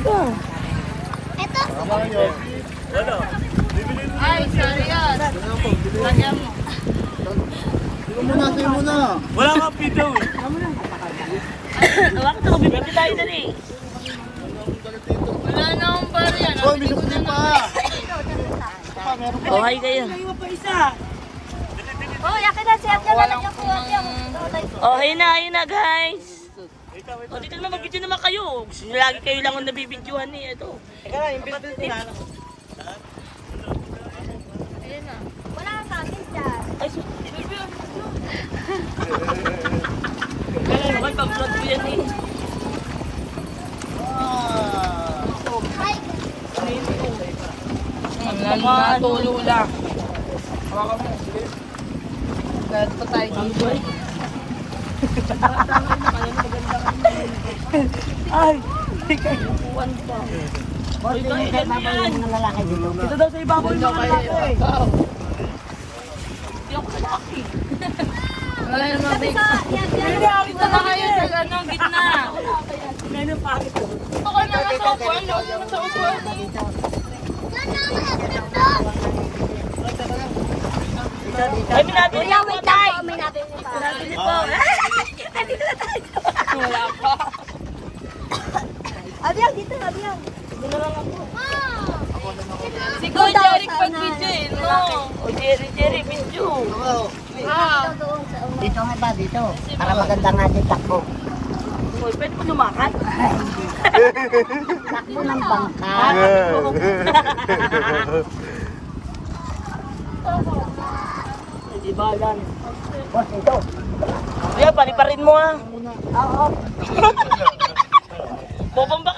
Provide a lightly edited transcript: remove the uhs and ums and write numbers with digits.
ka. Ito. Ay, sorry yan. Lagyan mo. Sa'yo muna. Wala kang video eh. Bakit ako bibigyan tayo na rin? Wala na akong pare yan. Hoy, may sukli pa. Oh, hi kayo. Oh, yakin na siya. Walang kumang... Oh, ayun na guys. Oh, dito naman mag-video naman kayo. Lagi kayo lang ang nabibidyohan eh. Ito. Ayun na. Wala kang kanin dyan. Ay, kaya naman pag-vlog ko yan eh. Natulo lang. Dahil pa tayo dito. Ay, ikaw. Ito yan. Ito daw sa ibabaw yung mga lalaki. Hindi ako lalaki. Wala naman Sabi sa, yan. Dito na kayo sa ganong gitna. Ngayon ang pangit ko. Ako na nga sa upuan. Ako na sa upuan. Ay, minabili Kuya, ako wait tay. lang po. May nabili pa. Minabili po. Nandito na tayo. Wala pa. Abiyang, dito, abiyang. Dito lang ako. Si Kuya Jeric pag-video eh. No. O, Jerry, video. Ah. Doon sa una. Dito nga ba, dito. Para maganda nga din takbo. Uy, pwede mo lumakan? Takbo ng bangka. Hindi ba yan? Boss, ito. Kuya, paliparin mo ah. Oo. Bobomba